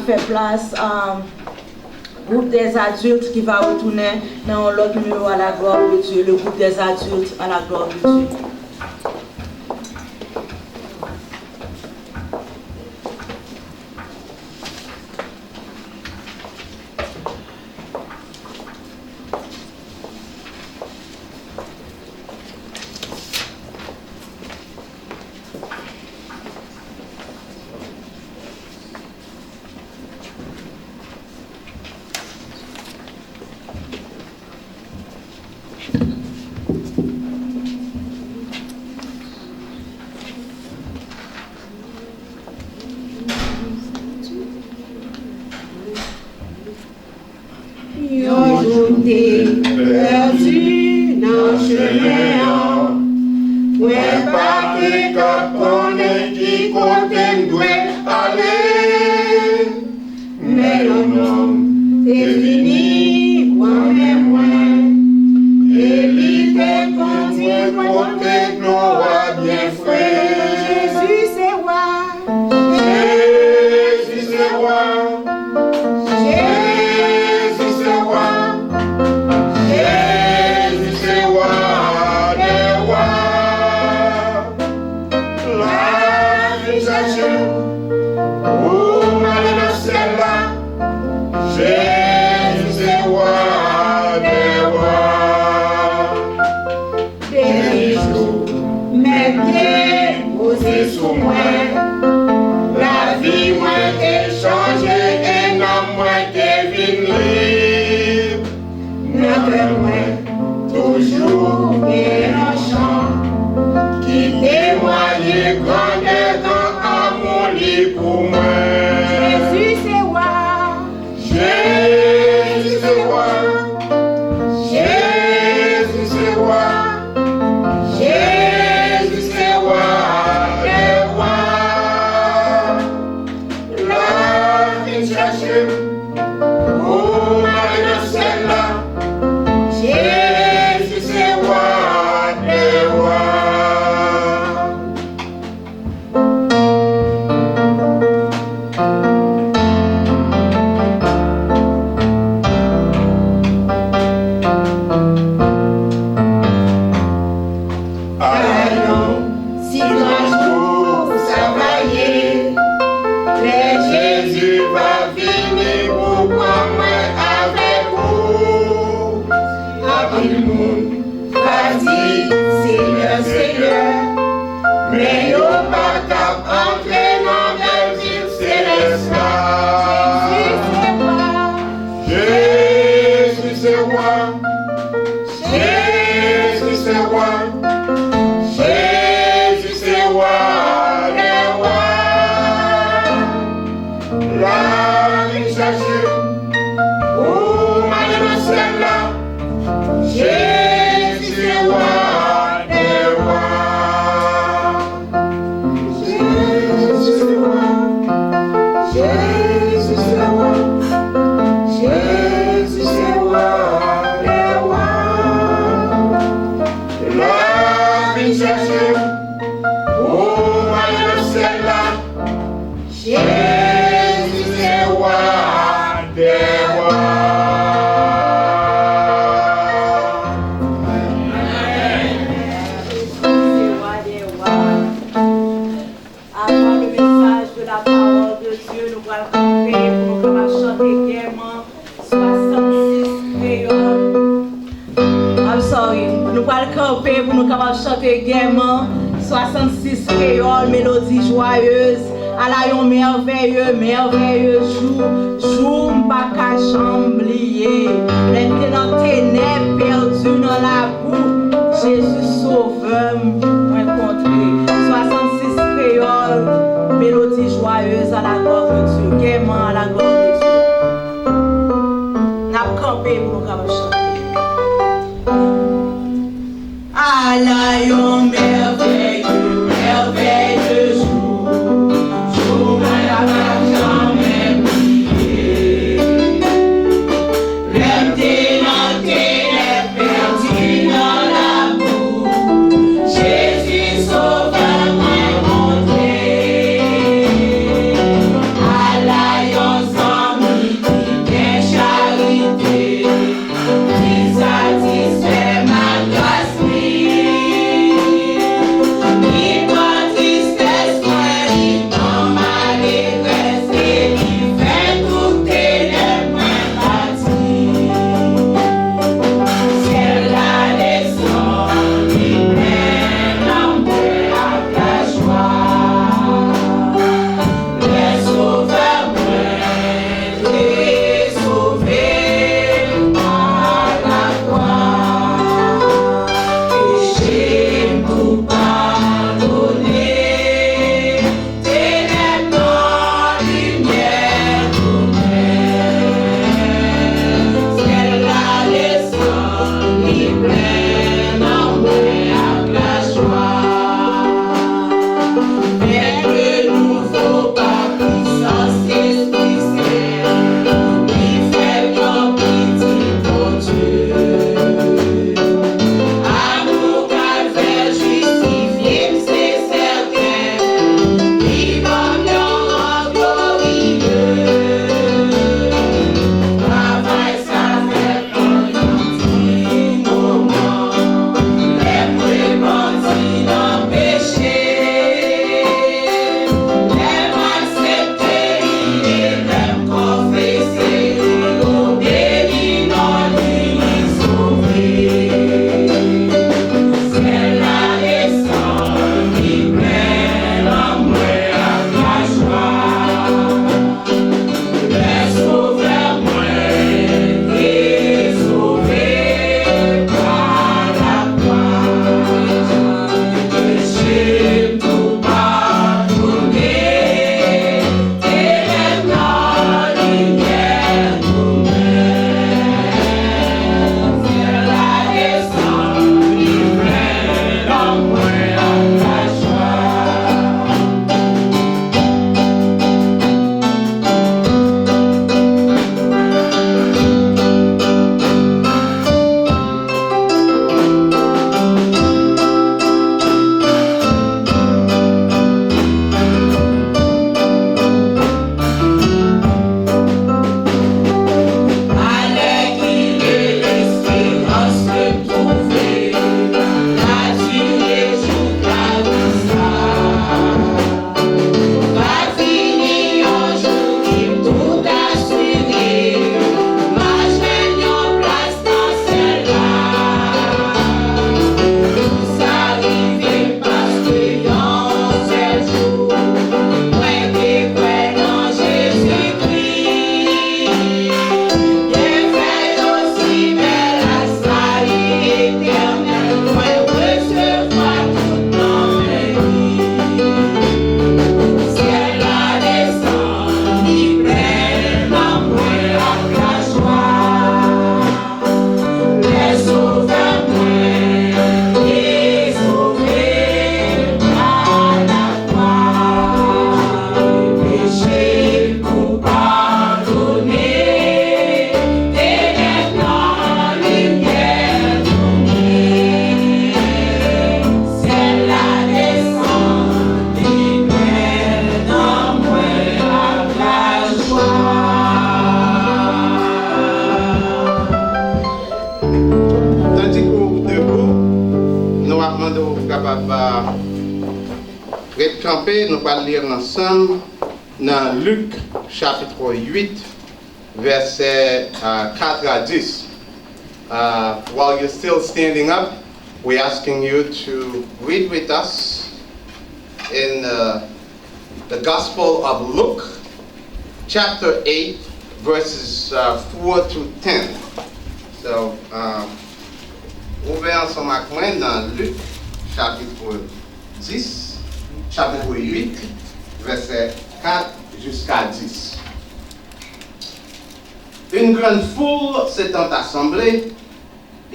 fait place à groupe des adultes qui va retourner dans l'autre numéro à la gloire de Dieu, le groupe des adultes à la gloire de Dieu. Perdu dans le chemin, ouais, pas que connaît qui compte doit aller, mais l'homme est fini, quoi même moins, et l'idée continue, côté gloire bien frais. Jésus c'est roi, Jésus c'est roi. La vie moins est changée et l'homme moins est venu. Notre moins toujours est un chant qui témoigne grandeur dans amour pour moi. Jésus c'est roi, Jésus c'est roi, Jésus c'est roi, Jésus c'est roi. Jésus c'est roi des rois. Allons, si un jour vous travaillez, Jésus va venir pour moi avec vous. Après le monde va dire Seigneur, mais il pas qu'à entrer dans la ville céleste. Jésus c'est roi, Jésus c'est roi, Jésus c'est roi des rois. La vie cherche, oh mademoiselle là, Jésus c'est roi des rois. Jésus c'est roi, Jésus c'est roi, Jésus c'est roi des rois. La vie cherche, oh mademoiselle là, Jésus c'est roi des rois. Avant le message de la parole de Dieu, nous allons camper pour nous chanter gaiement 66 créoles. I'm sorry. Nous allons camper pour nous chanter gaiement 66 créoles, mélodie joyeuse. À la yon merveilleux, merveilleux jour, pas qu'à chamblier. L'être dans ténèbres, perdu dans la boue, Jésus sauveur, rencontré. 66 créoles, mélodie joyeuse à la gloire de Dieu, gaiement à la gloire de Dieu. N'a campé pour nous chanter. À la yon merveilleux, merveilleux jour. Jésus nous capables de camper, nous allons lire ensemble dans Luc chapitre 8, versets 4 à 10. While you're still standing up, we're asking you to read with us in the Gospel of Luke, chapter 8, verses 4 to 10. So, ouvrez ensemble avec moi dans Luc, chapitre 10, chapitre 8, verset 4 jusqu'à 10. Une grande foule s'étant assemblée,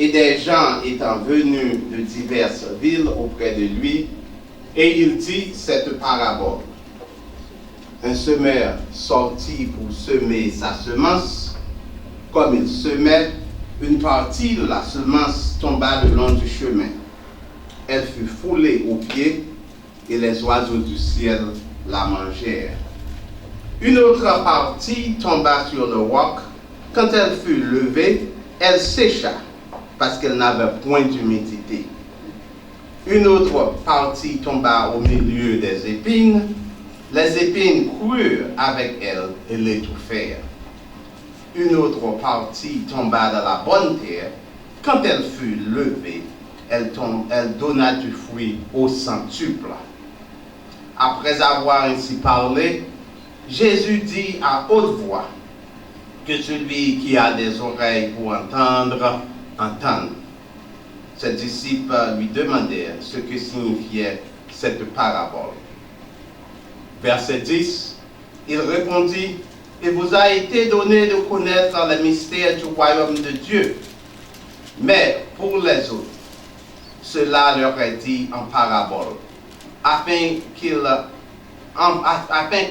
et des gens étant venus de diverses villes auprès de lui, et il dit cette parabole. Un semeur sortit pour semer sa semence. Comme il semait, une partie de la semence tomba le long du chemin. Elle fut foulée aux pieds, et les oiseaux du ciel la mangèrent. Une autre partie tomba sur le roc. Quand elle fut levée, elle sécha, parce qu'elle n'avait point d'humidité. Une autre partie tomba au milieu des épines. Les épines crurent avec elle et l'étouffèrent. Une autre partie tomba dans la bonne terre. Quand elle fut levée, elle donna du fruit au centuple. Après avoir ainsi parlé, Jésus dit à haute voix, que celui qui a des oreilles pour entendre, entende. Ses disciples lui demandèrent ce que signifiait cette parabole. Verset 10, il répondit, « Il vous a été donné de connaître les mystères du royaume de Dieu. Mais pour les autres, cela leur est dit en parabole, afin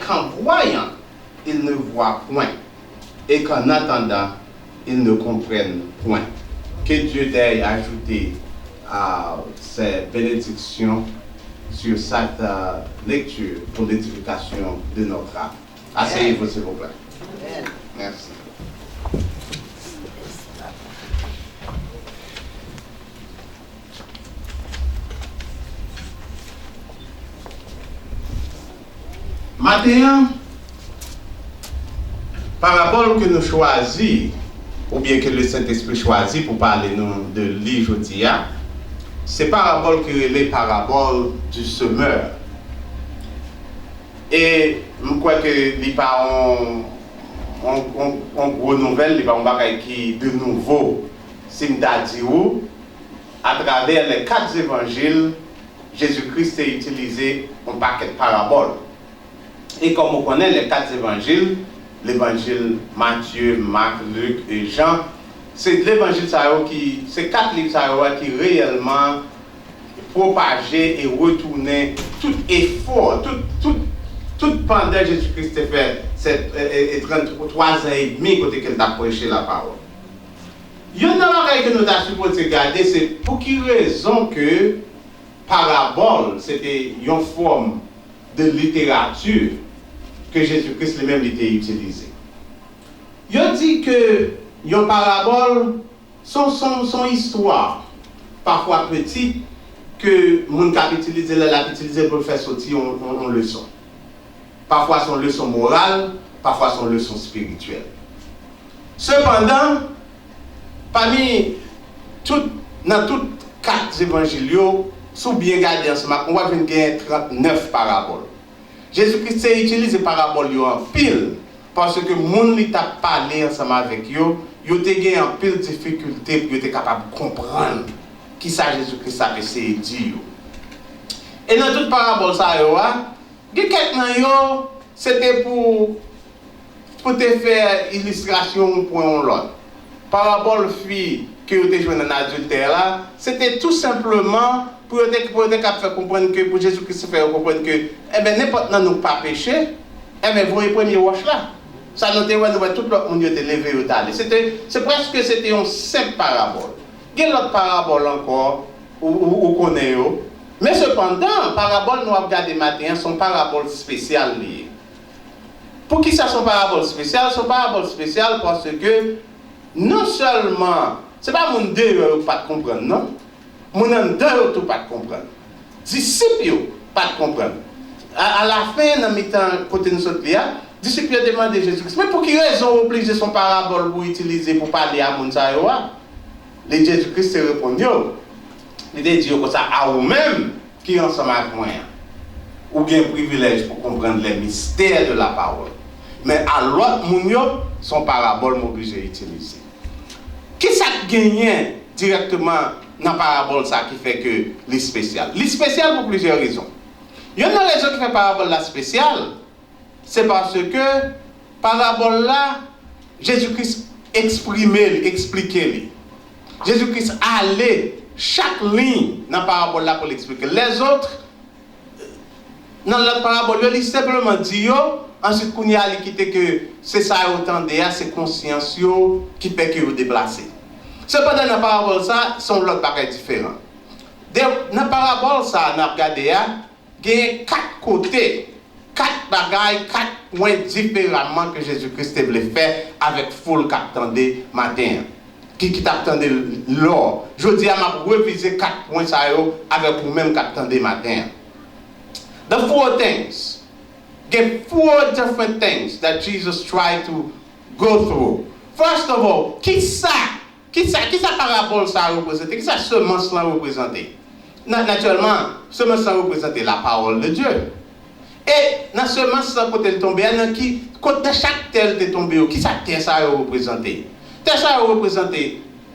qu'en voyant, ils ne voient point, et qu'en entendant, ils ne comprennent point. » Que Dieu t'ait ajouté à ces bénédictions sur cette lecture pour l'édification de notre âme. Asseyez-vous, s'il vous plaît. Merci. Maintenant, parabole que nous choisissons, ou bien que le Saint-Esprit choisit pour parler de lui aujourd'hui, c'est parabole que les paraboles du semeur. Et je crois que les parents ont gros nouvelle, les parents qui de nouveau, Simdadiou, à travers les 4 évangiles, Jésus-Christ a utilisé un paquet de paraboles. Et comme on connaît les 4 évangiles, l'évangile Matthieu, Marc, Luc et Jean, c'est l'évangile qui, c'est 4 livres qui réellement propageaient et retournaient tout effort, tout pendant Jésus-Christ a fait cette 33 ans et demi quand il a prêché la parole. Il y a une chose que nous avons supposé regarder, c'est pour quelle raison que parabole, c'était une forme de littérature que Jésus-Christ lui-même était utilisé. Il dit que une parabole, son histoire, parfois petite, que mon cap utilise pour faire sortir une leçon. Parfois son leçon morale, parfois son leçon spirituelle. Cependant, dans toutes 4 évangiles, sous bien gardé ensemble, on va gagner 39 paraboles. Jésus-Christ a utilisé les paraboles en pile, parce que les gens qui ont parlé ensemble avec eux, ils ont eu en pile de difficultés pour être capables de comprendre qui ça Jésus-Christ a essayé de dire. Et dans toutes les paraboles, c'était pour te faire illustration pour un autre. Parabole fille que vous avez joué dans l'adultère, c'était tout simplement pour te faire comprendre que pour Jésus-Christ faire comprendre que n'importe qui n'a pas péché, vous voyez le premier wash là. Ça nous dit tout le monde était levé au d'aller. C'est presque c'était une simple parabole. Il y a l'autre parabole encore, où connaît. Mais cependant, parabole nous regardons matin, sont paraboles spéciales liées. Pour qui ça sont paraboles spéciales? Sont paraboles spéciales parce que non seulement, c'est pas mon Dieu pas comprendre, non? Mon en tout pas de comprendre. Disciples, pas de comprendre. À la fin, dans le temps, côté nous autres, disciples ont demandé à Jésus-Christ, mais pour quelle raison obligé son parabole pour utiliser pour parler à Mounsaïwa? Les Jésus-Christ se répondent, il a dit comme ça à vous-même qui ensemble avec moi. Ou bien un privilège pour comprendre les mystères de la parole. Mais à l'autre, son parabole m'oblige à utiliser. Qu'est-ce que gagne directement dans la parabole ça qui fait que les spécial? Les spécial pour plusieurs raisons. Il y a une raison qui fait parabole la spéciale, c'est parce que parabole là, Jésus-Christ expliquait. Jésus-Christ allait chaque ligne dans la parabole là pour l'expliquer. Les autres, dans la parabole, il simplement dit, ensuite, qu'on y a quitté que c'est ça, autant de c'est conscience qui fait que vous déplacez. Cependant, dans la parabole, ça, sont l'autre bagages différents. Dans la parabole, ça, on a regardé, il y a 4 côtés, 4 bagages, 4 points différemment que Jésus-Christ voulait faire avec foule qui attendait matin. Qui t'attendait l'or. Je dis à ma reviser 4 points ça avec vous-même qui attendait matin. The 4 things. There are 4 different things that Jesus tried to go through. First of all, qui ça parabole ça représente? Qui ça semence là représente? Naturellement, semence ça représente la parole de Dieu. Et dans semence ça côté tomber, dans chaque terre est tombé, qui ça terre ça représente? Terre ça représente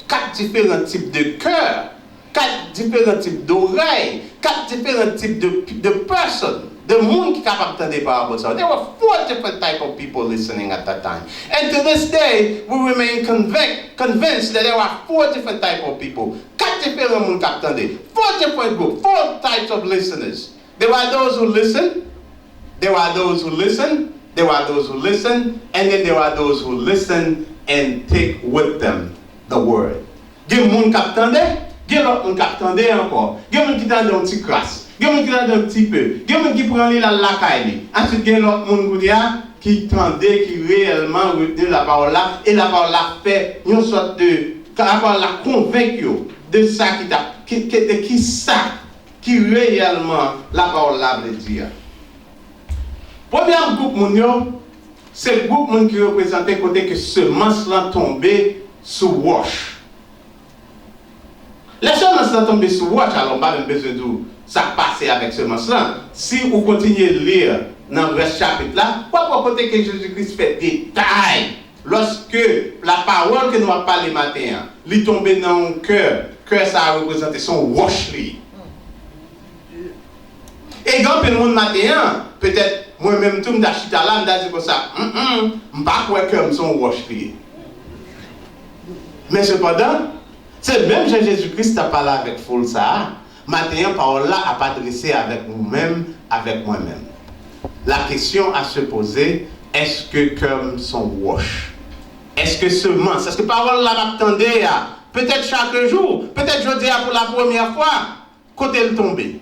4 différents types de cœurs, 4 différents types d'oreilles, 4 différents types de personnes. The monde qui est capable d'entendre des paraboles. There were 4 different types of people listening at that time. And to this day, we remain convinced that there are 4 different types of people. 4 différents monde qui attendaient. 4 different groups, 4 types of listeners. There are those who listen, there are those who listen, there are those who listen, and then there are those who listen and take with them the word. Il y a des gens qui attendaient, il y a d'autres qui attendaient encore. Il y a des gens qui attendaient un petit crasse. Il y a des gens qui attendent un petit peu. Il y a des gens qui prennent la lacaille. Ensuite, il y a d'autres qui tendaient, qui réellement retenaient la parole là. Et la parole là fait une sorte de. La parole là convainc de ça qui réellement la parole là veut dire. Premier groupe, c'est le groupe qui représentait côté que semence là tombait sous roche. La semence là tombée sous roche, alors pas même besoin de ça passer avec semence là. Si vous continuez de lire dans le chapitre là, pourquoi côté que Jésus-Christ fait détail lorsque la parole que nous avons parlé matin, lui tombe dans le cœur ça a représenté son roche li. Et quand le monde matin, peut-être moi-même tout me d'achita là, me dit comme ça, pas quoi que son roche li. Mais cependant, c'est même Jésus-Christ a parlé avec foule ça. Matin, parole là a pas adressé avec vous-même, avec moi-même. La question à se poser, est-ce que comme son roche? Est-ce que semence? Est-ce que parole là m'attendait à peut-être chaque jour, peut-être je dis pour la première fois, côté le tomber.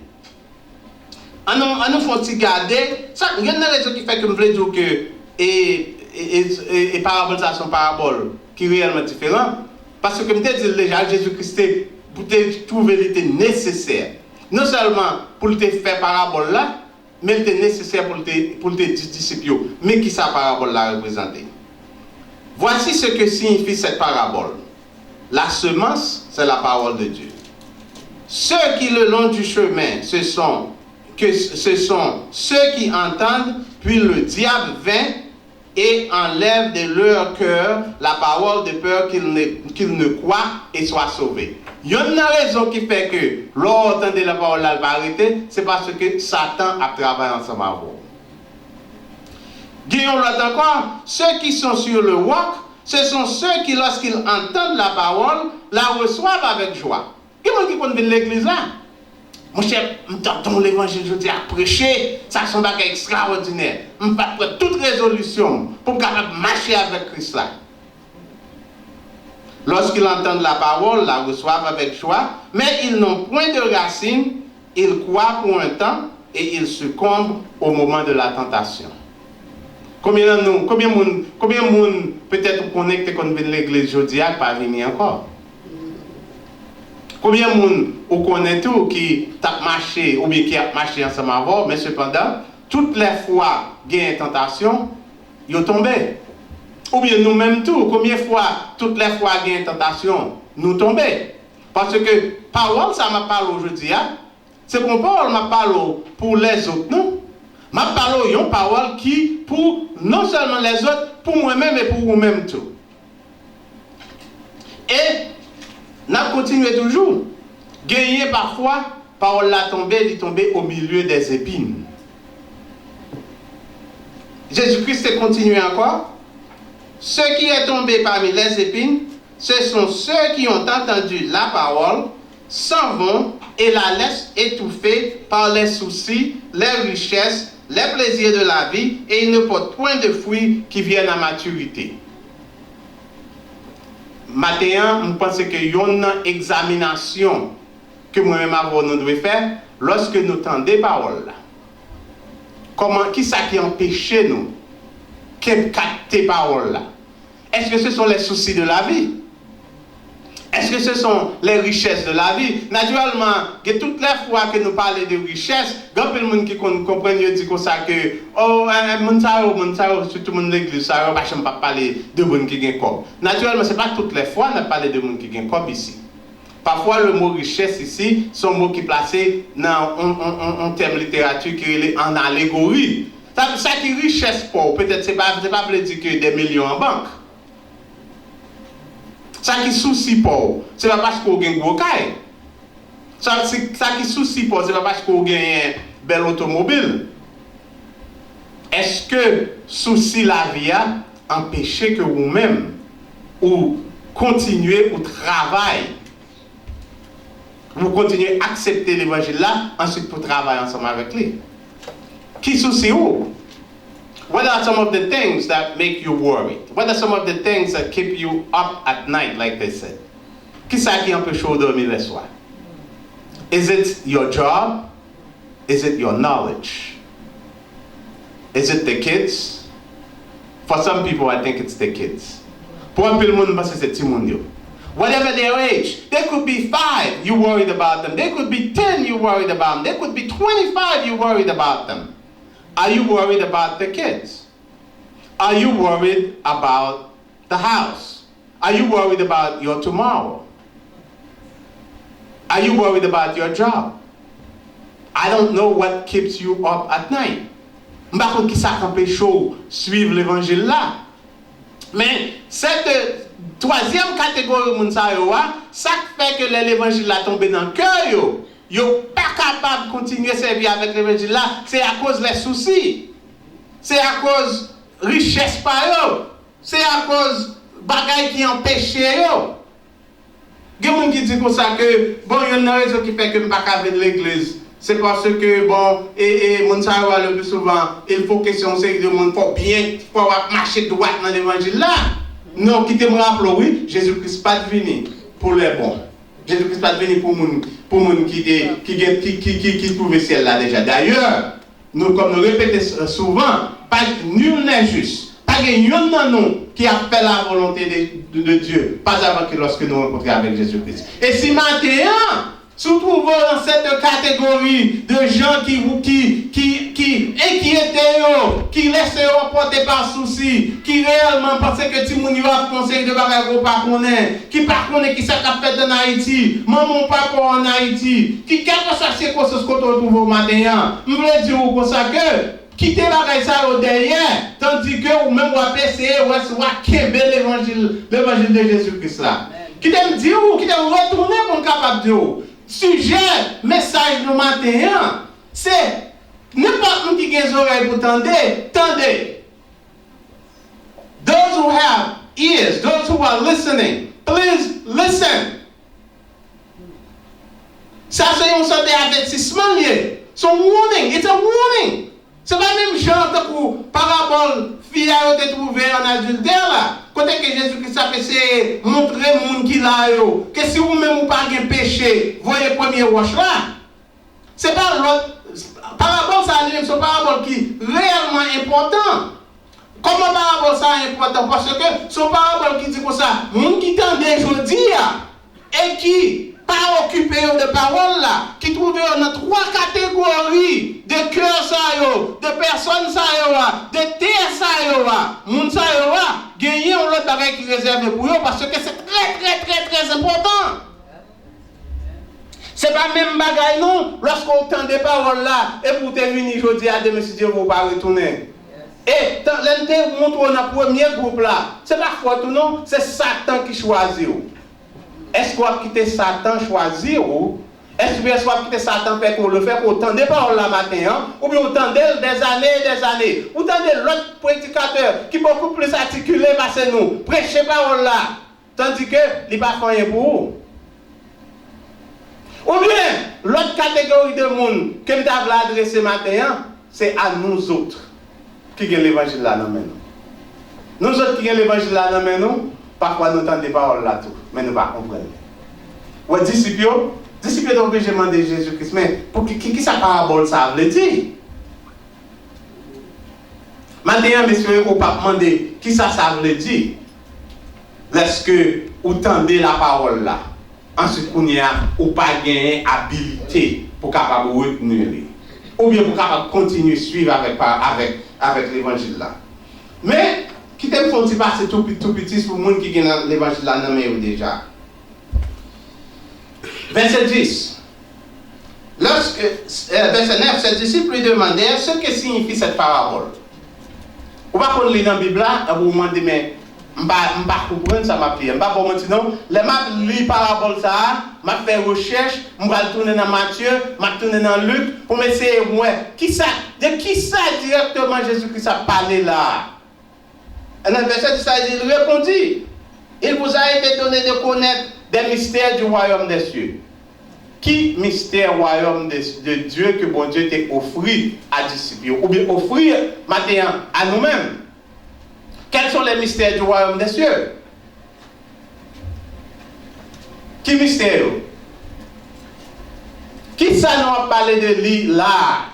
On nous faut garder, ça, il y a une raison qui fait que je veux dire que et parabole ça sont paraboles qui réellement différents. Parce que comme je dis déjà, Jésus-Christ pour trouver l'été nécessaire. Non seulement pour te faire parabole là, mais il était nécessaire pour te disciples. Mais qui ça parabole là représenter? Voici ce que signifie cette parabole. La semence, c'est la parole de Dieu. Ceux qui le long du chemin, ce sont ceux qui entendent, puis le diable vient et enlève de leur cœur la parole de peur qu'ils ne croient et soient sauvés. Il y a une raison qui fait que l'on la parole là va arrêter, c'est parce que Satan a travaillé ensemble avec vous. Guillaume l'autre encore, ceux qui sont sur le roc, ce sont ceux qui, lorsqu'ils entendent la parole, la reçoivent avec joie. Qui est-ce qui peut venir l'église là? Mon cher, j'entends l'évangile, je dis à prêcher, ça c'est un bagage extraordinaire. Je vais prendre toute résolution pour marcher avec Christ là. Lorsqu'ils entendent la parole, la reçoivent avec joie, mais ils n'ont point de racines, ils croient pour un temps et ils succombent au moment de la tentation. Combien de monde peut-être connecté quand vient l'église aujourd'hui pas venir encore? Combien de monde vous connaissez tout qui tape marché ou bien qui a marché ensemble avant, mais cependant, toutes les fois qu'il y a une tentation, ils tombent. Ou bien nous-mêmes tout, combien de fois, toutes les fois qu'il y a une tentation, nous tombons. Parce que parole, ça m'a parlé aujourd'hui, hein? C'est qu'on parle, m'a parlé pour les autres, non? M'a parlé une parole qui, pour non seulement les autres, pour moi-même et pour vous-même tout. Et, n'a continué toujours. Gagner parfois, parole la tombée, il tombée au milieu des épines. Jésus-Christ est continué encore. Ceux qui est tombé parmi les épines, ce sont ceux qui ont entendu la parole, s'en vont et la laissent étouffer par les soucis, les richesses, les plaisirs de la vie, et ils ne portent point de fruits qui viennent à maturité. Maintenant, je pense qu'il y a une examination que moi-même nous devons faire lorsque nous entendons des paroles. Comment, qui ça qui empêche nous de capter paroles là? Est-ce que ce sont les soucis de la vie? Est-ce que ce sont les richesses de la vie? Naturellement, que toutes les fois que nous parlons de richesses, il y a peu de gens qui comprennent et disent ça que oh, surtout le monde de l'église, ça ne va pas parler de gens qui ont corps. Naturellement, ce n'est pas toutes les fois qu'on parle de gens qui ont corps ici. Parfois, le mot richesse ici, c'est un mot qui est placé dans un terme littérature qui est en allégorie. Ça qui est richesse pour, peut-être ce n'est pas dire que des millions en banque. Ça qui soucie pour, ce n'est pas parce qu'on a un gros caille. Ça qui soucie pour, ce n'est pas parce qu'on a un bel automobile. Est-ce que souci la vie a empêché que vous-même, ou continuez, ou travaillez, vous continuez à accepter l'évangile là, ensuite pour travailler ensemble avec lui? Qui soucie où? What are some of the things that make you worried? What are some of the things that keep you up at night, like they said? Qui ça qui empêche de dormir le soir? Is it your job? Is it your knowledge? Is it the kids? For some people, I think it's the kids. Pour un peu le monde, parce que c'est Timonio. Whatever their age, they could be 5, you worried about them. They could be 10, you worried about them. They could be 25, you worried about them. Are you worried about the kids? Are you worried about the house? Are you worried about your tomorrow? Are you worried about your job? I don't know what keeps you up at night. Je ne sais pas qui ça empêche de suivre l'évangile là. Mais cette troisième catégorie de gens, ça fait que l'évangile a tombé dans le cœur. Ils ne sont pas capables de continuer à servir avec l'évangile là, c'est à cause des soucis. C'est à cause de la richesse par eux. C'est à cause de bagailles qui empêchent eux. Il y a des gens qui disent comme ça que, bon, il y a une raison qui fait que je ne peux pas venir de l'église. C'est parce que, bon, mon savoir le plus souvent, il faut que si on sait que le monde faut bien, faut marcher droit dans l'évangile là. Non, qui te me rappelle, oui, Jésus-Christ n'est pas venu pour les bons. Jésus-Christ n'est pas venu pour les gens qui trouvent le ciel là déjà. D'ailleurs, nous, comme nous répétons souvent, nul n'est juste. Pas de nous qui a fait la volonté de Dieu, pas avant que lorsque nous rencontrons avec Jésus-Christ. Et si maintenant, se trouvons dans cette catégorie de gens qui inquiétaient, qui laissent porter par souci, qui réellement pensent que Timouni va conseiller de bagages ou pas connaître, qui pas connaît qui s'est fait en Haïti, maman papa en Haïti, qui quelque chose c'est quoi ce qu'on retrouve au matin, je voulais dire comme ça que quitter la ça au derrière, tandis que ou même on essayer ou l'évangile de Jésus-Christ là. Qui t'aime dire ou qui t'aime retourner pour capable de dire. Sujet, message du matin, c'est n'importe qui a des oreilles pour tendez. Those who have ears, those who are listening, please listen. Ça c'est un sorte d'avertissement lié. C'est un warning, it's a warning. C'est pas même genre que parabole fille a été trouvée en adultère là. Côté que Jésus-Christ a fait montrer au monde qui l'a yo que si vous même ou pas de péché, voyez premier roche là. C'est pas l'autre parabole ça c'est une parabole qui est réellement important. Comment parabole ça est important parce que son parabole qui dit comme ça, monde qui tendait aujourd'hui et qui pas occupé de parole là, qui trouvent dans 3 catégories de cœurs ça yo, de personnes ça yo, de terre ça yo, moun ça yo, gagner un autre bagage qui réservé pour eux parce que c'est très important. C'est pas même bagaille non, lorsqu'on entend des paroles là, et pour terminer, je dis à demain si Dieu ne va pas retourner. Et dans l'intérêt montre dans le premier groupe là, c'est pas faute non, c'est Satan qui choisit. Est-ce qu'on va quitter Satan choisir ou est-ce qu'on va quitter Satan fait qu'on le fait pour entendre des paroles là matin, hein? Ou bien entendre des années, ou entendre l'autre prédicateur qui est beaucoup plus articulé parce que nous, prêcher parole là, tandis que il n'est pas fait pour vous. Ou bien, l'autre catégorie de monde que je t'avais adressé matin, c'est à nous autres qui avons l'évangile là dans nous. Nous autres qui avons l'évangile là dans nous, parfois nous entendons des paroles là tout, mais nous ne comprenons pas. Les disciples sont obligés de demander Jésus-Christ, mais pour qui ça parabole ça veut dire? Maintenant, messieurs, on ne peut pas demander qui ça veut dire. Lorsque vous entendez la parole là. Ensuite, on n'y a pas gagné habilité pour capable retenir. Ou bien pour capable continuer à suivre avec l'évangile là. Mais, qui t'aime font passer tout petit pour les gens qui ont l'évangile là, non déjà. Verset 10. Verset 9, ses disciples lui demandèrent ce que signifie cette parabole. On va prendre les dans la Bible là, et vous vous demandez, mais je ne vais pas comprendre ça, je ne vais pas mentir non. Les maps lis parabole ça, je fais recherche, je vais tourner dans Matthieu, je vais tourner dans Luc pour essayer de voir de qui ça directement Jésus-Christ a parlé là. Et dans le verset 10, il répondit, il vous a été donné de connaître des mystères du royaume des cieux. Qui mystère royaume de Dieu que bon Dieu t'a offert à disciples ou bien offrir maintenant à nous-mêmes? Quels sont les mystères du royaume des cieux? Qui mystère? Qui ça nous a parlé de lui là?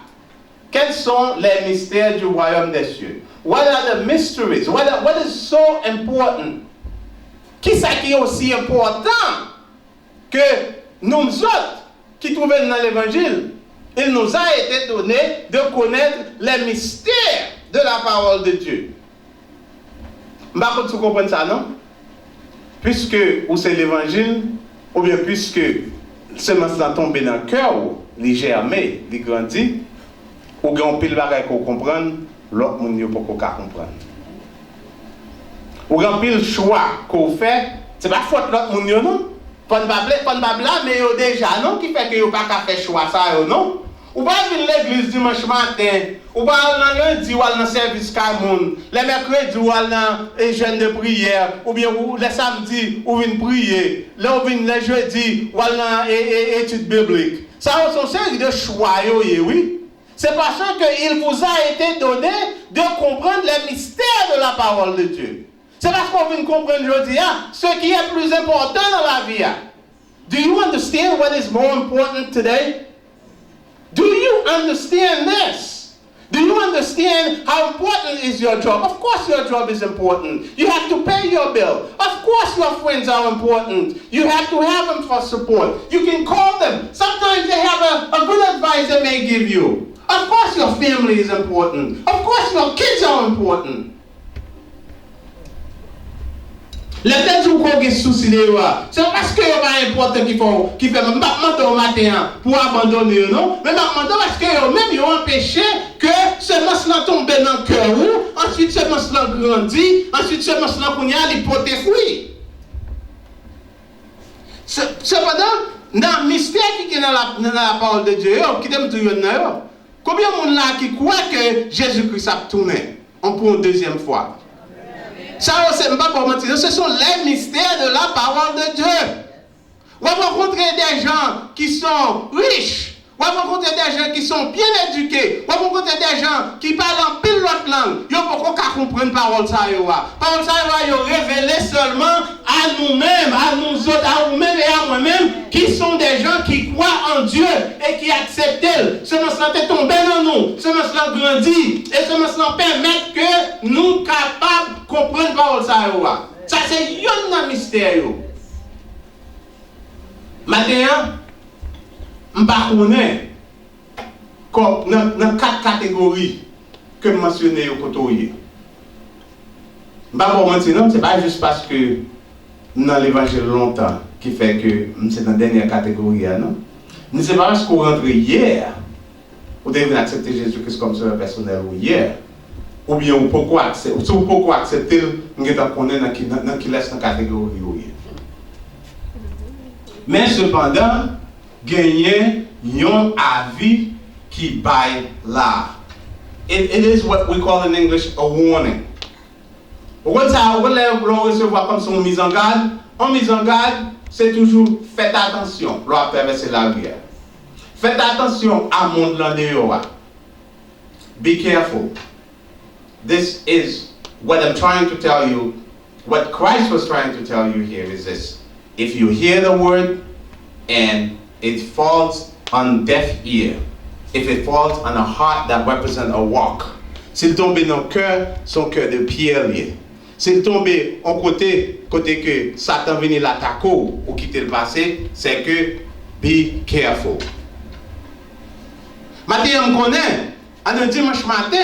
Quels sont les mystères du royaume des cieux? What are the mysteries? What is so important? Qui ça qui est aussi important que nous autres qui trouvons dans l'évangile? Il nous a été donné de connaître les mystères de la parole de Dieu. Je ne sais pas si vous comprenez ça, non? Puisque vous c'est l'évangile, ou bien puisque semence là tombe dans le cœur, il germe, il grandit, ou bien on peut le bagage qu'on comprenne, l'autre monde ne peut pas comprendre. Ou bien le choix qu'on fait, ce n'est pas faute l'autre monde, non? Pas de blâme, mais déjà, non? Qui fait que vous n'avez pas fait choix ça, non? Ou pas venir à l'église dimanche matin, ou pas aller lundi ou aller dans le service Cameroun, les mercredis ou aller dans les jeunes de prière, ou bien les samedis ou venir prier, les jeudis ou aller dans les études bibliques. Ça, c'est une série de choix, oui. C'est parce qu'il vous a été donné de comprendre les mystères de la parole de Dieu. C'est parce qu'on vient comprendre aujourd'hui ce qui est plus important dans la vie. Do you understand what is more important today? Do you understand this? Do you understand how important is your job? Of course your job is important. You have to pay your bill. Of course your friends are important. You have to have them for support. You can call them. Sometimes they have a good advice they may give you. Of course your family is important. Of course your kids are important. Les gens qui ont des soucis, c'est parce que c'est pas important qu'ils fait même pas au matin pour abandonner, non? Mais parce que même ils ont empêché que ce semence tombe dans le cœur, ensuite ce semence grandit, ensuite ce semence il porte des fruits. Cependant, dans le mystère qui est dans la parole de Dieu, qui est dans combien de monde là qui croit que Jésus-Christ a tourné pour une deuxième fois? Ça, c'est pas pour mentir. Ce sont les mystères de la parole de Dieu. On va rencontrer des gens qui sont riches. On va rencontrer des gens qui sont bien éduqués. On va rencontrer des gens qui parlent en pile l'autre langue. Ils ne peuvent pas comprendre la parole. La parole est révélée seulement à nous-mêmes, à nous autres, à nous-mêmes et à moi-même, qui sont des gens qui croient en Dieu et qui acceptent. Cela est tombé dans nous. Cela grandit. Et cela permet que nous capables de comprendre la parole. Ça, c'est un mystère. Maintenant, je ne connais pas dans 4 catégories que je mentionnais au côté. Je ne vais pas mentir, non, ce n'est pas juste parce que dans l'évangile longtemps qui fait que c'est dans la dernière catégorie, non? Mais ce n'est pas parce qu'on rentre hier, vous devez accepter Jésus-Christ comme sauveur personnel ou hier, ou bien ou pourquoi accepter, vous devez connaître dans qui laisse dans la catégorie ou hier. Mais cependant, gagner un avis qui baille là. It is what we call in English a warning. Quand on recevoir comme son mise en garde, c'est toujours faites attention, l'on traverser la rivière. Faites attention à mon monde dehors. Be careful. This is what I'm trying to tell you. What Christ was trying to tell you here is this. If you hear the word and it falls on deaf ear, if it falls on a heart that represents a walk, s'il tombe dans le cœur, son cœur de pierre lié. S'il tombe en côté que Satan vient l'attaquer ou quitter le passé, c'est que be careful. Maintenant, on connaît, un dimanche matin,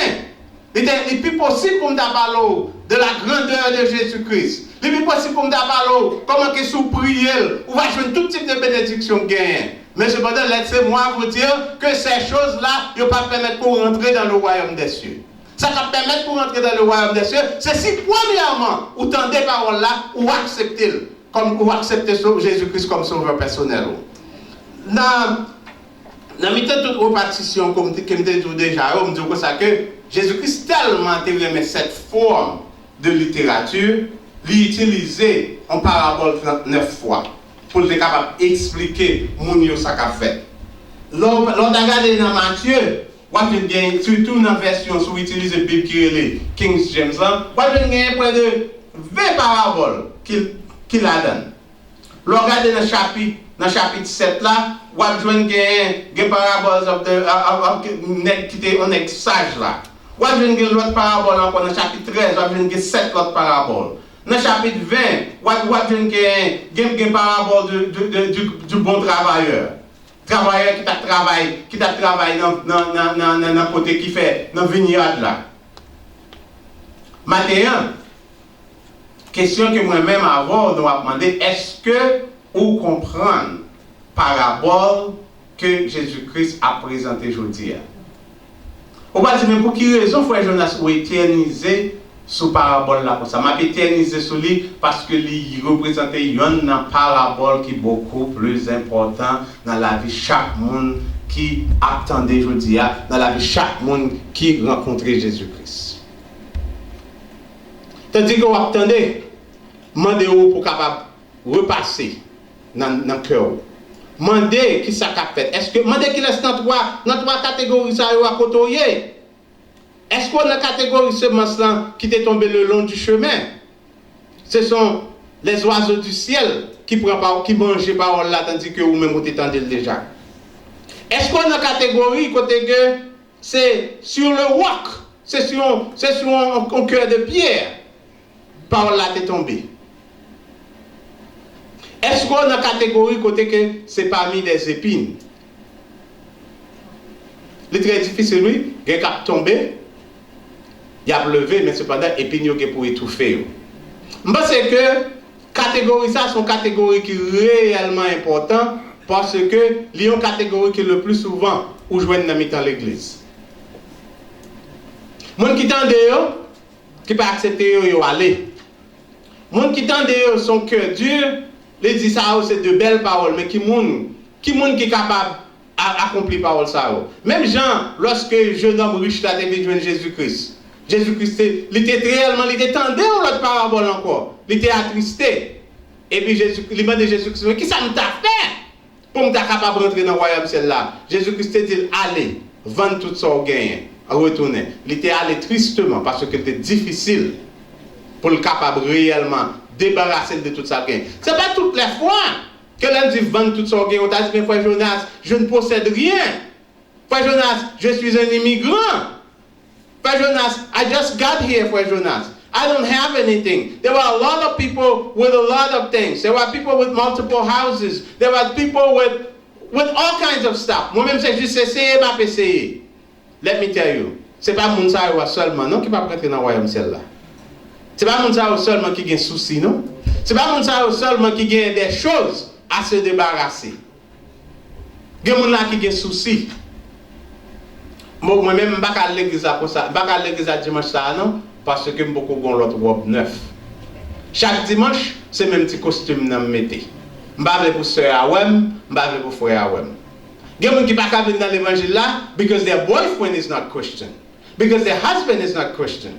il est plus possible pour me parler de la grandeur de Jésus-Christ. Il est plus possible pour me parler comment que sous prière, on va jouer tout type de bénédiction gagnée. Mais cependant, laissez-moi vous dire que ces choses-là ne vont pas permettre pour rentrer dans le royaume des cieux. Ça va permettre pour rentrer dans le royaume des cieux, c'est si premièrement, vous tendez ces paroles-là, ou acceptez Jésus-Christ comme sauveur personnel. Dans toute repartition, comme je l'ai dit déjà, on me dit que Jésus-Christ tellement aimé cette forme de littérature, l'utiliser en parabole 9 fois, pour être capable d'expliquer ce qu'il a fait. Lorsqu'on regarde dans Matthieu, surtout dans la version où utilise la Bible qui est King James, on a près de 20 paraboles qu'il a donné. Lorsqu'on regarde dans le chapitre 7, là, on a des paraboles qui sont sage là. On a l'autre parabole encore dans le chapitre 13, on a 7 autres paraboles. Dans le chapitre 20, on a des paraboles du bon travailleur. Travailleur qui t'a travaillé dans le côté qui fait dans le vineyard là. Maintenant, question que moi-même avant, on doit demander, est-ce que vous comprenez parabole que Jésus-Christ a présenté aujourd'hui? On va dire, mais pour quelle raison, frère Jonas, vous éternisez sous parabole là pour ça? Je vais éterniser sur lui parce que lui représente une parabole qui est beaucoup plus importante dans la vie de chaque monde qui attendait aujourd'hui, dans la vie de chaque monde qui rencontrait Jésus-Christ. Tandis que vous attendez, demandez-vous pour capable repasser dans le cœur. Demandez qui ça a fait. Est-ce que demandez qui laisse dans trois catégories ça à côtoyer? Est-ce qu'on a la catégorie semences qui t'est tombé le long du chemin? Ce sont les oiseaux du ciel qui mangent parole là tandis que vous-même vous t'étendez déjà. Est-ce qu'on a la catégorie côté que c'est sur le roc, c'est sur un cœur de pierre, parole là t'est tombée? Est-ce qu'on a la catégorie côté que c'est parmi des épines? C'est très difficile, oui. Il y a cap tombé, il y a pleuvé, mais cependant, épines qui pour étouffer. Je pense que catégorie ça sont catégories qui sont réellement importantes parce que les catégories qui le plus souvent ou joignent dans l'église. Les gens qui tendent qui pas accepter yo aller. Les gens qui tendent son cœur dur, les dit ça c'est de belles paroles mais qui est capable d'accomplir parole ça. Même Jean lorsque jeune homme riche là devait joindre Jésus-Christ. Jésus-Christ il était réellement il était tendu l'autre parabole encore. Il était attristé. Et puis Jésus il demande Jésus-Christ mais qui ça me t'a fait pour me capable de rentrer dans le royaume celle-là. Jésus-Christ dit allez, vendre tout ça au gain, retourner. Il était allé tristement parce que c'était difficile pour le capable réellement débarrasser de tout ça gain. C'est pas toutes les fois que l'on dit vendre tout ça gain. On t'a dit mais frère Jonas, je ne possède rien. Frère Jonas, je suis un immigrant. Frère Jonas, I just got here, frère Jonas. I don't have anything. There were a lot of people with a lot of things. There were people with multiple houses. There were people with all kinds of stuff. Moi-même, c'est juste essayer, m'a essayer. Let me tell you, c'est pas moun sa yo seulement non qui va rentrer dans le royaume ciel là. C'est pas moun sa yo seulement qui gagne souci non. C'est pas moun sa yo seulement qui gagne des choses à se débarrasser. Gen moun là qui gagne souci. Moi-même, je ne vais pas à l'église pour ça. Je ne vais pas à l'église dimanche ça, non? Parce que je suis beaucoup de l'autre robe neuf. Chaque dimanche, c'est le même petit costume que je mets. Je ne vais pas pour soeur à Wem, je ne vais pas pour frère à Wem. Il y a des gens qui ne peuvent pas venir dans l'évangile là, because their boyfriend is not Christian. Because their husband is not Christian.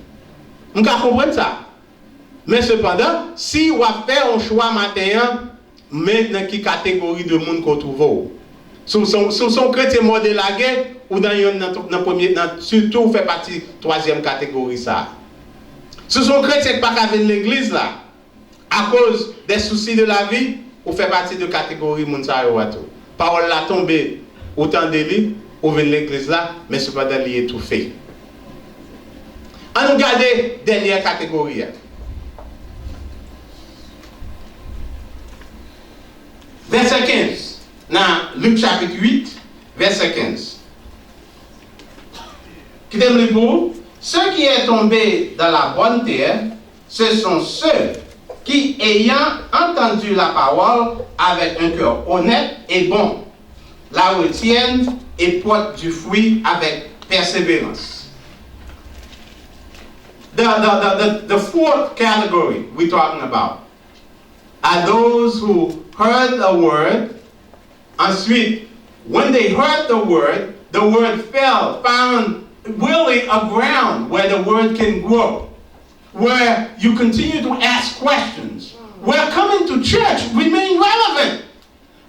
Vous comprenez ça? Mais cependant, si vous faites un choix matin, maintenant quelle catégorie de monde qu'on trouve? Si son chrétien modèle la guerre, ou dans premier, surtout fait partie troisième catégorie ça. Si son chrétien qui pas venir l'église là, à cause des soucis de la vie, ou fait partie de catégorie Mounsa Yowato. Parole la tombée, autant de lui, ou venir l'église là, mais cependant il est étouffé. On nous garde dernière catégorie. Verset 15. Dans Luc chapitre 8, verset 15. Qui t'aime le pour? Ceux qui sont tombés dans la bonne terre, ce sont ceux qui, ayant entendu la parole avec un cœur honnête et bon, la retiennent et portent du fruit avec persévérance. The fourth category we're talking about are those who heard the word. Ensuite, when they heard the word found really a ground where the word can grow, where you continue to ask questions, where coming to church remain relevant.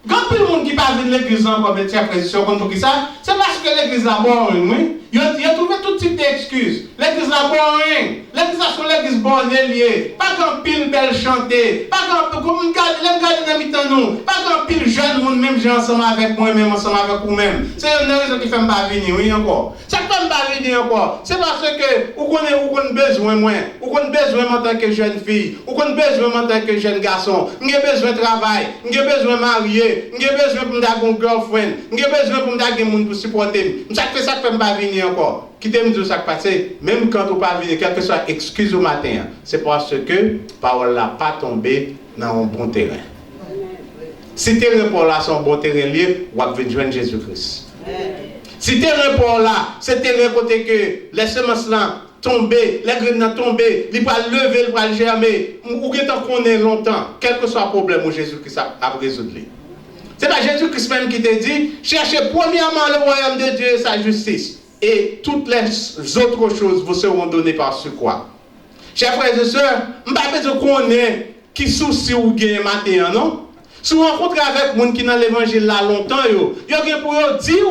Quand tout le monde qui parle de l'église en comme tiens précision comme pour ça, c'est parce que l'église là boring, oui. Il a trouvé tout type d'excuses. L'église là boring. L'église là sur l'église bordelier. Pas qu'un pile belle chanter. Pas qu'un comme garde dans mi-temps nous. Pas qu'un pile jeune monde même j'ai ensemble avec moi même ensemble avec vous-même. C'est une raison qui fait me pas venir, oui encore. Ça fait me pas venir encore. C'est parce que vous connaissez besoin moi. Vous connaissez besoin en tant que jeune fille. Vous connaissez besoin en tant que jeune garçon. Vous avez besoin de travail. Vous avez besoin de marier. Vous avez besoin pour me avoir un girlfriend. Vous avez besoin pour me avoir des gens pour supporter. Ça fait me pas venir encore. Qui t'aime dire ça passé, même quand on pas venir, quelle que soit excuse au matin, c'est parce que parole n'a pas tombé dans un bon terrain. Si terrain pour là son bon terrain lié, on va venir joindre Jésus-Christ. Si terrain pour là, c'est terrain côté que les semences là tomber, les graines tomber, il va lever, il va germer, ou qu'il qu'on est longtemps, quel que soit le problème où Jésus-Christ a résoudre. C'est pas Jésus-Christ même qui te dit, cherchez premièrement le royaume de Dieu et sa justice. Et toutes les autres choses vous seront données par ce quoi. Chers frères et sœurs, je ne sais pas si on est qui soucie ou gagne matin, non? Si vous rencontrez avec des gens qui dans l'évangile là longtemps, vous avez pour dire,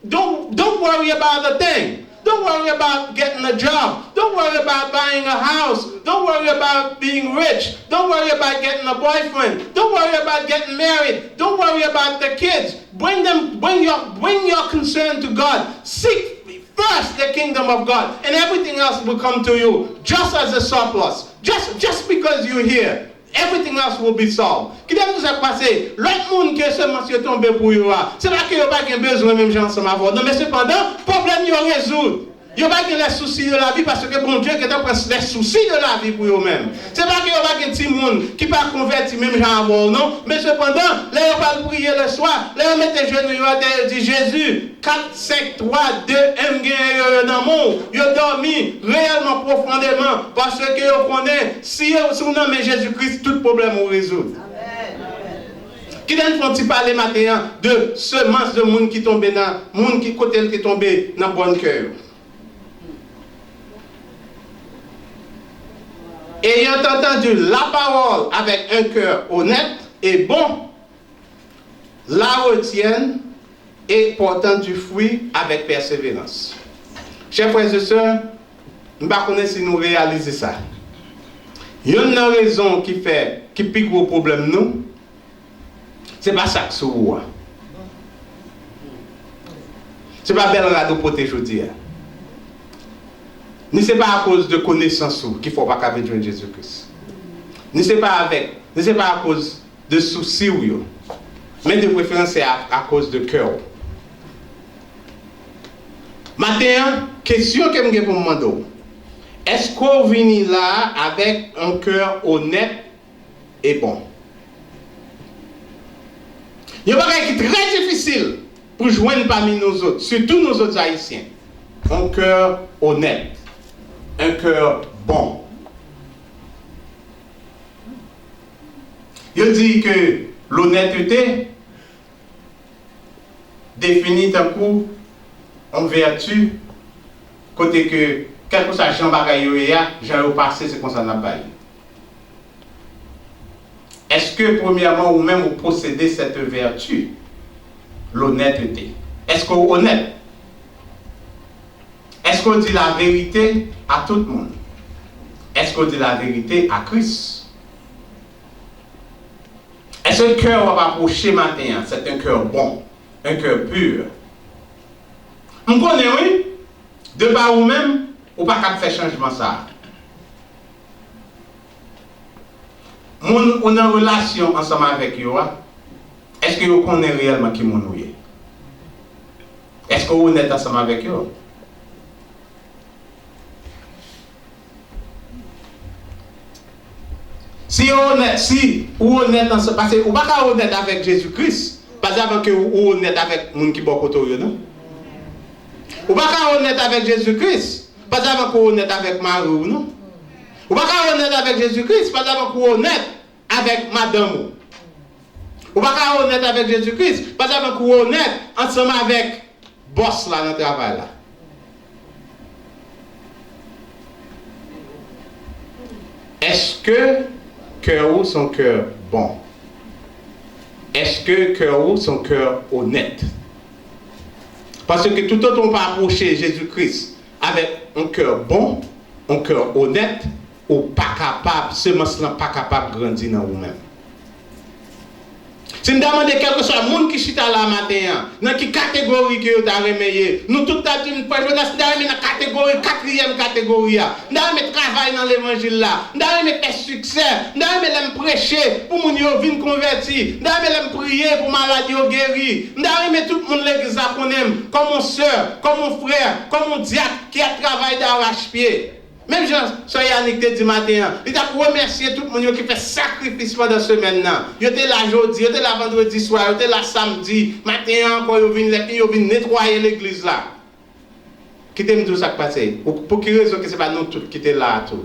don't worry about the thing. Don't worry about getting a job. Don't worry about buying a house. Don't worry about being rich. Don't worry about getting a boyfriend. Don't worry about getting married. Don't worry about the kids. Bring your concern to God. Seek first the kingdom of God, and everything else will come to you just as a surplus. Just because you're here. Everything else will be solved. Qui nous a passé? L'autre monde qui est seulement tombé pour vous, c'est pas qu'il n'y a pas besoin même gens ensemble avoir. Non, mais cependant, problème il y a résoudre. Il n'y a pas que les soucis de la vie parce que bon Dieu qui est en train les soucis de la vie pour eux-mêmes. C'est pas qu'il n'y a pas que petit monde qui pas converti même gens avoir non, mais cependant, là on va prier le soir, là on met les jeunes ils dit Jésus 4 5 3 2 1 dans mon, ils ont dormi réellement profondément parce que ils connaissent si on nomme Jésus-Christ tout problème on résout. Qui donne font-ils parler maintenant de semence de monde qui tombe dans monde qui côté qui tombe dans bon cœur. Ayant entendu la parole avec un cœur honnête et bon, la retiennent et portant du fruit avec persévérance. Chers frères et sœurs, je ne sais pas si nous réalisons ça. Il y a une raison qui pique vos problèmes, nous. Ce n'est pas ça que c'est. Ce n'est pas belle radio pour te dire. Ni c'est pas à cause de connaissance qu'il faut pas qu'avec Jésus-Christ. Ni c'est pas à cause de soucis ou mais de préférence c'est à cause de cœur. Maintenant, question que je vous demande. Est-ce qu'on vient là avec un cœur honnête et bon? Il y a un bagage qui est très difficile pour joindre parmi nous autres, surtout nous autres haïtiens. Un cœur honnête, un cœur bon. Il dit que l'honnêteté définit un coup en vertu, côté que quel que soit Jean Bagayoya, Jean au passé, c'est comme ça n'a pas eu. Est-ce que, premièrement, ou même vous possédez cette vertu, l'honnêteté? Est-ce qu'on est honnête? Est-ce qu'on dit la vérité à tout le monde? Est-ce qu'on dit la vérité à Christ? Est-ce qu'un cœur va approcher matin? C'est un cœur bon, un cœur pur. On connaît, oui, de par vous-même, ou pas qu'à faire changement ça. On a une relation ensemble avec vous. Est-ce que vous connaissez réellement qui vous êtes? Est-ce que vous êtes ensemble avec vous? Si vous êtes ensemble, parce que vous n'êtes pas honnête avec Jésus-Christ, pas avant que vous êtes honnête avec les gens qui sont côté, non? Vous n'êtes pas honnête avec Jésus-Christ, pas avant que vous êtes honnête avec Marie, non? Vous n'êtes pas honnête avec Jésus-Christ, pas avant que vous êtes honnête avec madame. Vous n'êtes pas honnête avec Jésus-Christ, pas avant que vous êtes honnête ensemble avec boss là dans le travail là. Est-ce que cœur ou son cœur bon? Est-ce que cœur ou son cœur honnête? Parce que tout autre on peut approcher Jésus-Christ avec un cœur bon, un cœur honnête, ou pas capable, seulement pas capable de grandir dans vous-même. Si je demande quel que soit le monde qui chita là matin, dans quelle catégorie que vous avez remis, nous tout à l'heure, nous avons dans la catégorie, 4e catégorie, nous avons travail dans l'évangile là, nous avons faire succès, nous avons prêcher pour nous venir convertir, nous avons prier pour maladie guérir, nous avons tout le monde l'église qu'on aime, comme mon soeur, comme mon frère, comme mon diacre qui a travaillé d'arrache-pied. Même Jean, soyez Yannick dit matin, il a remercié tout le monde qui fait sacrifice pendant la semaine. Il était là jeudi, il était là vendredi soir, il était là samedi, matin encore, il vient nettoyer l'église là. Qui t'aime tout ça qui passe? Pour quelle raison que ce n'est pas nous tous qui étaient là tout?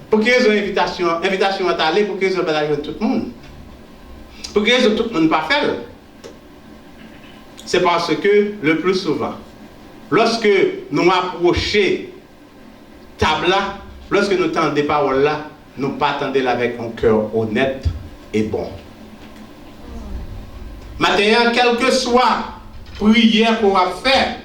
Pour quelle raison invitation est allée, pour quelle raison pas la tout le monde? Pour quelle raison tout le monde pas fait? C'est parce que le plus souvent, lorsque nous approchons table là, lorsque nous tendons des paroles là, nous pas attendons avec un cœur honnête et bon. Maintenant, quelle que soit prière qu'on va faire,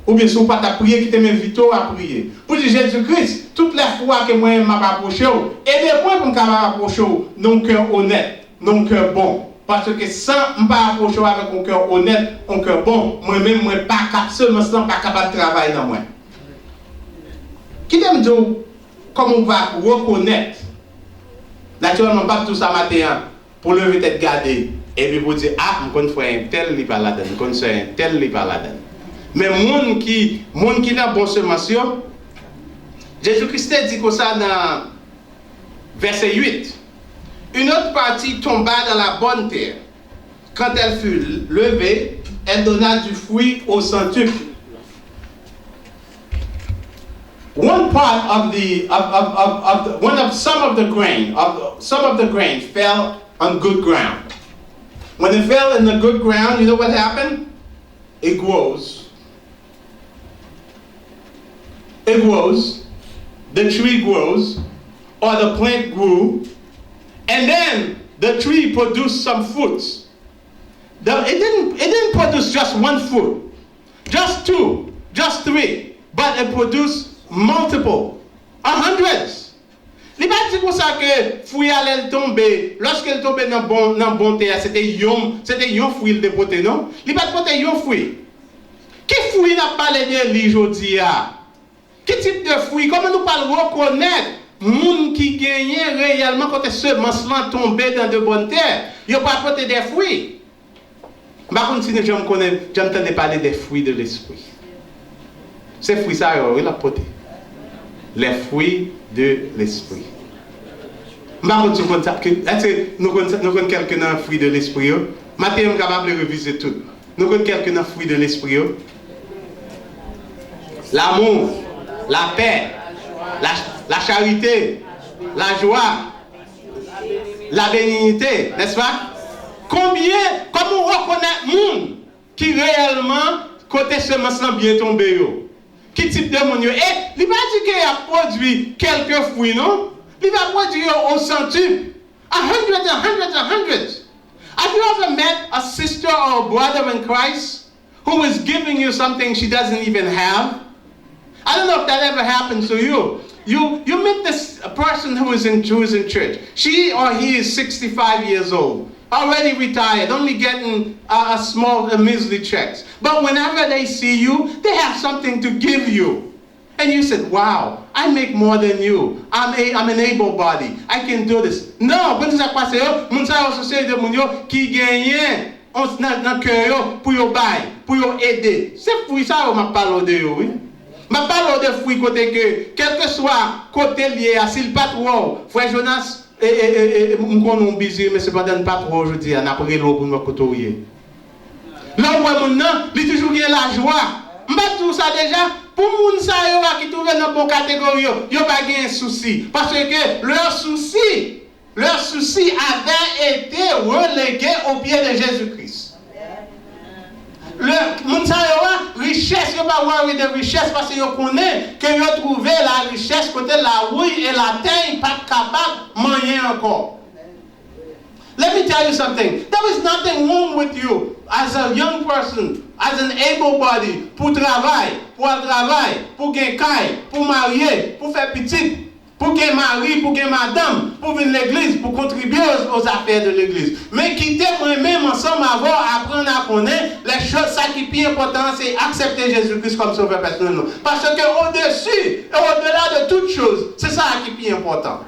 ou bien si vous pas ta prière qui te m'invite à prier. Pour dire Jésus-Christ, toutes les fois que moi m'a approché, et des points pour me approcher, non cœur honnête, non cœur bon. Parce que sans me pas approcher avec un cœur honnête, un cœur bon, moi-même, moi pas capable, seulement sans pas capable de travailler dans moi. Qui t'aime dire comment on va reconnaître, naturellement pas tout ça matin, pour lever tête garder, et puis pour dire, ah, je connais un tel li par là-dedans, je connais un tel li par là-dedans. Mais monde qui n'a bon semence, Jésus-Christ dit comme ça dans verset 8. Une autre partie tomba dans la bonne terre. Quand elle fut levée, elle donna du fruit au centuple. One part of some of the grain fell on good ground. When it fell in the good ground, you know what happened? It grows. It grows. The tree grows, or the plant grew, and then the tree produced some fruits. It didn't produce just one fruit, just two, just three, but it produced multiple, hundreds. Il pas dit comme ça que fruit allait tomber. Lorsqu'elle tombait dans bon terre, c'était un fruit de poté, non? Il pas poté un fruit. Quel fruit n'a pas parlé de lui aujourd'hui? Quel type de fruit? Comment nous parlons reconnaître moun qui gagne réellement quand ce semence tombé dans de bonnes terres? Il n'y a pas apporté des fruits. Par contre, si j'entendais parler des fruits de l'esprit. Ces fruits, ça, il a porté. Les fruits de l'esprit. Par contre, nous connaissons quelqu'un dans le fruit de l'esprit. Maintenant, je suis capable de réviser tout. Nous connaissons quelqu'un dans le fruit de l'esprit. L'amour, la paix, la charité, la joie, la bénignité, n'est-ce pas? Comment on reconnaît le monde qui réellement, côté semence bien tombé? Quel type de monde? Et il va dire qu'il a produit quelques fruits, non? Il va produire au centuple. Hundreds and hundreds and hundreds. Have you ever met a sister or a brother in Christ who is giving you something she doesn't even have? I don't know if that ever happens to you. You meet this person who is in church. She or he is 65 years old, already retired, only getting a measly checks. But whenever they see you, they have something to give you. And you said, wow, I make more than you. I'm an able body. I can do this. Non, quand ça passe, mon sa société de mon qui gagne dans cœur pour yo bail, pour yo aider. C'est pour ça on m'a parlé de yo, oui. M'a parlé de fruits côté que quel que soit côté lié à s'il pas trop, frère Jonas on connaît busy mais c'est pas pas trop aujourd'hui, on a pris l'eau pour nous côtoyer. Là où mon nan, il toujours gagne la joie. M'pas tout ça déjà. Pour moun sa yo qui trouve dans bonne catégorie, yo pas gain souci parce que leur souci avait été relégué au pied de Jésus-Christ. Le moun sa yo richesse, yo pas worry de richesse parce que yo connaît que yo trouvé la richesse côté la rouille et la terre pas capable manger encore. Let me tell you something. There is nothing wrong with you as a young person, as an able body, pour travailler, pour gagner caille, pour marier, pour faire petit, pour gagner mari, pour gagner madame, pour venir à l'église, pour contribuer aux affaires de l'église. Mais quitter moi-même ensemble avoir, apprendre à connaître les choses, ça qui est plus important, c'est accepter Jésus-Christ comme sauveur personnel. Parce que au-dessus et au-delà de toutes choses, c'est ça qui est plus important.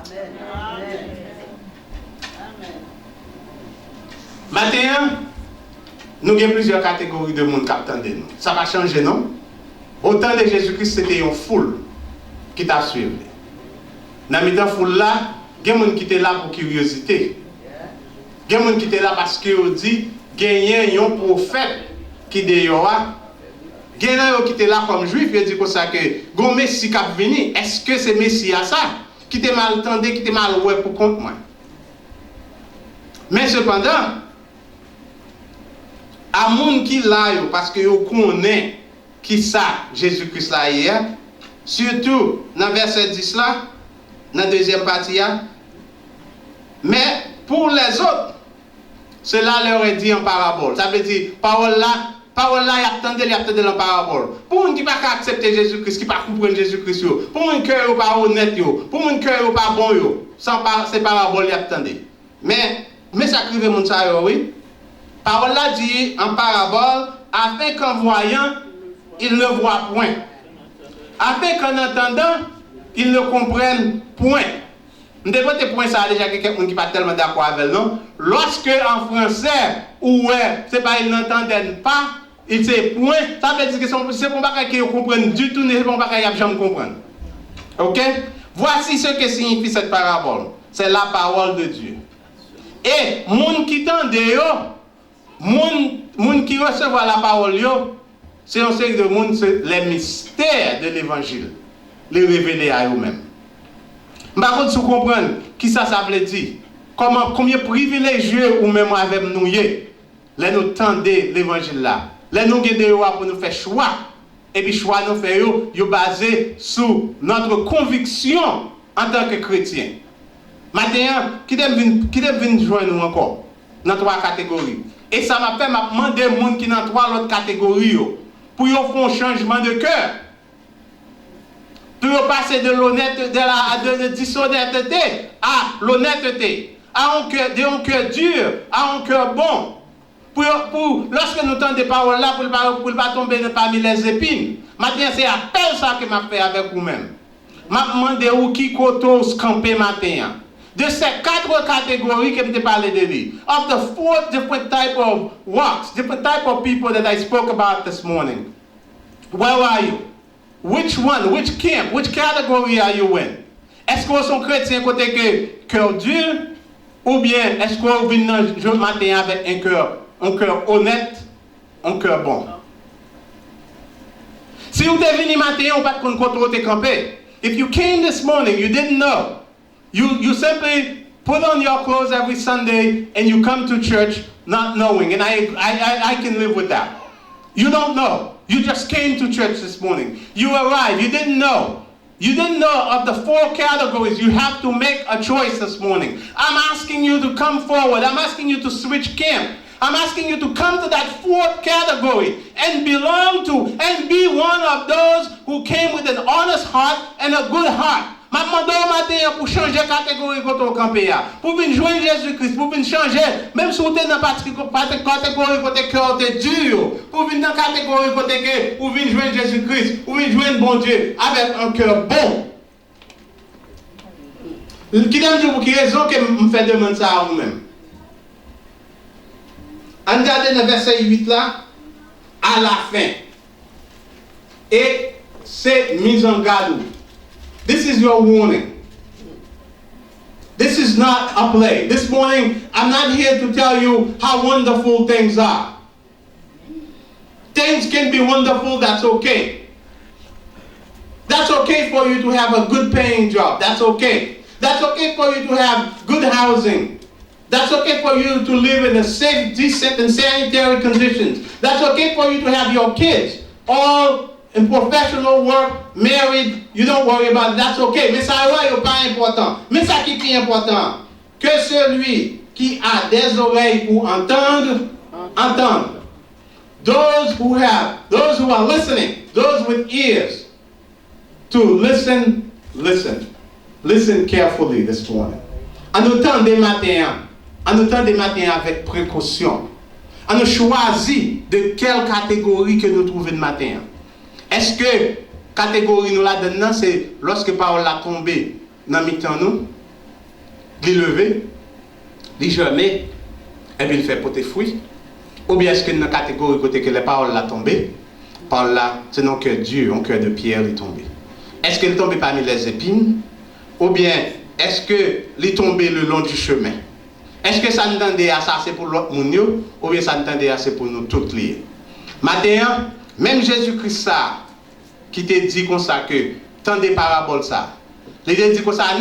Maintenant, nous avons plusieurs catégories de monde qui attendent nous. Ça va changer, non? Au temps de Jésus-Christ, c'était une foule qui t'a suivi. Dans la foule là, il y a des gens qui étaient là pour curiosité. Il y a des gens qui étaient là parce qu'ils disent qu'il y a un prophète qui est dehors. Il y a des gens qui étaient là comme juifs, ils disent que le Messie qui est venu, est-ce que c'est Messie à ça? Qui était mal entendu, qui était mal oué pour compte moi. Mais cependant, à moun qui là parce que vous connaissez qui ça Jésus-Christ là hier, surtout dans verset 10 là, dans la deuxième partie là. Mais pour les autres, cela leur est dit en parabole. Ça veut dire parole là, il attendait en parabole. Pour moun qui pas accepter Jésus-Christ, qui pas comprendre Jésus-Christ, pour moun cœur pas honnête pour moun cœur pas bon sans ces paraboles il attendait. Mais ça crive moun ça oui. Parole là dit en parabole, afin qu'en voyant, ils ne voient point. Afin qu'en entendant, ils ne comprennent point. Nous devons te point ça déjà quelqu'un qui n'est pas tellement d'accord avec non. Lorsque en français, c'est pas ils n'entendent pas, ils se point, ça veut dire que c'est pour pas qu'ils comprennent du tout, c'est pour pas qu'ils jamais comprennent. Ok? Voici ce que signifie cette parabole. C'est la parole de Dieu. Et moun qui tende moun qui reçoit la parole, c'est un série de monde, c'est les mystères de l'évangile, les révéler à eux-mêmes. Par contre, si vous comprenez qui ça veut dire, combien privilégieux ou même avec nous, les nous tendez l'évangile là, les nous guider pour nous faire choix, et puis choix nous faire basé sur notre conviction en tant que chrétien. Maintenant, qui devine joindre nous encore dans trois catégories. Et ça m'a fait demander aux gens qui sont dans trois autres catégories pour qu'ils fassent un changement de cœur. Pour passer de la dishonnêteté à l'honnêteté, de un cœur dur à un cœur bon. lorsque nous tendons des paroles là, pour ne pas tomber parmi les épines. Maintenant, c'est appel ça que m'a fait avec vous-même. M'a demandé où qui koto camper matin. De ces 4 catégories que je parlé de lui. Of the 4 different type of walks, different type of people that I spoke about this morning. Where are you? Which one? Which camp? Which category are you in? Est-ce que vous êtes chrétien côté que cœur dur? Ou bien est-ce que vous venez ce matin avec un cœur honnête, un cœur bon? Si vous êtes venu matin, on ne peut pas contrôler camper. If you came this morning, you didn't know. You simply put on your clothes every Sunday and you come to church not knowing. And I can live with that. You don't know. You just came to church this morning. You arrived. You didn't know. You didn't know of the 4 categories. You have to make a choice this morning. I'm asking you to come forward. I'm asking you to switch camp. I'm asking you to come to that 4th category and belong to and be one of those who came with an honest heart and a good heart. Je demande matin pour changer de catégorie quand on campe. Pour venir joindre Jésus-Christ, pour venir changer, même si vous êtes dans la catégorie côté cœur est dur, pour venir dans la catégorie côté pour venir joindre Jésus-Christ, pour venir joindre bon Dieu avec un cœur bon. Qui aime dire pour quelle raison que me fait demander ça à vous-même? On regarde le verset 8 là, à la fin. Et c'est mise en garde. This is your warning. This is not a play. This morning, I'm not here to tell you how wonderful things are. Things can be wonderful, that's okay. That's okay for you to have a good paying job. That's okay. That's okay for you to have good housing. That's okay for you to live in a safe, decent, and sanitary conditions. That's okay for you to have your kids all in professional work, married. You don't worry about it. That's okay. Mais ça n'est pas important. Mais ça qui est important, que celui qui a des oreilles pour entendre, entendre. Those who are listening, those with ears to listen, listen. Listen carefully this morning. En nous temps des matins avec précaution. On a choisi de quelle catégorie que nous trouvons le matin. Est-ce que catégorie nous la donne, c'est lorsque parole a tombé dans mi-temps nous, il levé, il germé, et puis il fait porter fruit. Ou bien est-ce que dans la catégorie côté que les paroles la tombé, parole là, c'est non cœur dur, un cœur de pierre est tombé. Est-ce qu'il est tombé parmi les épines? Ou bien est-ce que il est tombé le long du chemin? Est-ce que ça nous tendait à ça c'est pour l'autre monde ou bien ça nous tendait à c'est pour nous toutes liées? Maintenant, même Jésus-Christ ça, qui te dit comme ça que tant des paraboles ça, il te dit comme ça à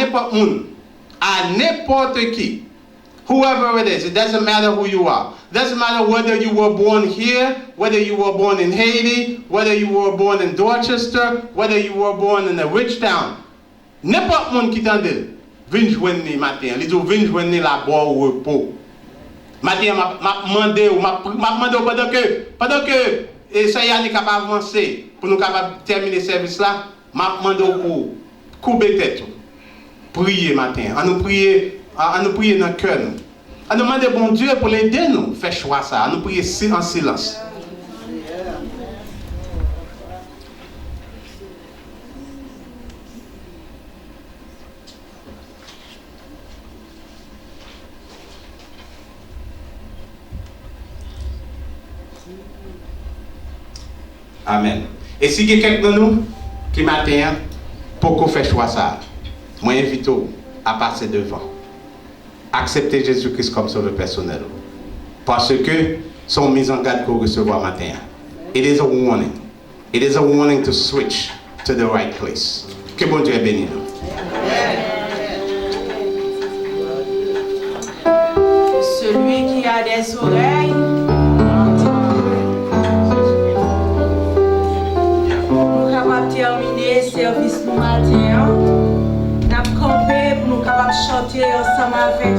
n'importe qui, whoever it is, it doesn't matter who you are. It doesn't matter whether you were born here, whether you were born in Haiti, whether you were born in Dorchester, whether you were born in a rich town. N'importe monde qui t'entende, viens joindre matin, il dit viens joindre la boire au repos. Matin m'a demandé pendant que et ça y a capable avancer pour nous capable terminer service là, m'a demandé pour couper tête. Prier matin, à nous prier dans le cœur nous. À nous demander bon Dieu pour l'aider nous faire choix ça, à nous prier en silence. Amen. Et si il y a quelqu'un de nous qui matin pour qu'on fasse choix ça, moi invite à passer devant. Accepter Jésus-Christ comme sauveur personnel. Parce que son mise en garde qu'on recevoir matin. It is a warning. It is a warning to switch to the right place. Que bon Dieu bénisse nous. Celui qui a des oreilles, terminer service nous matin. Nous avons campé pour nous capables chanter ensemble avec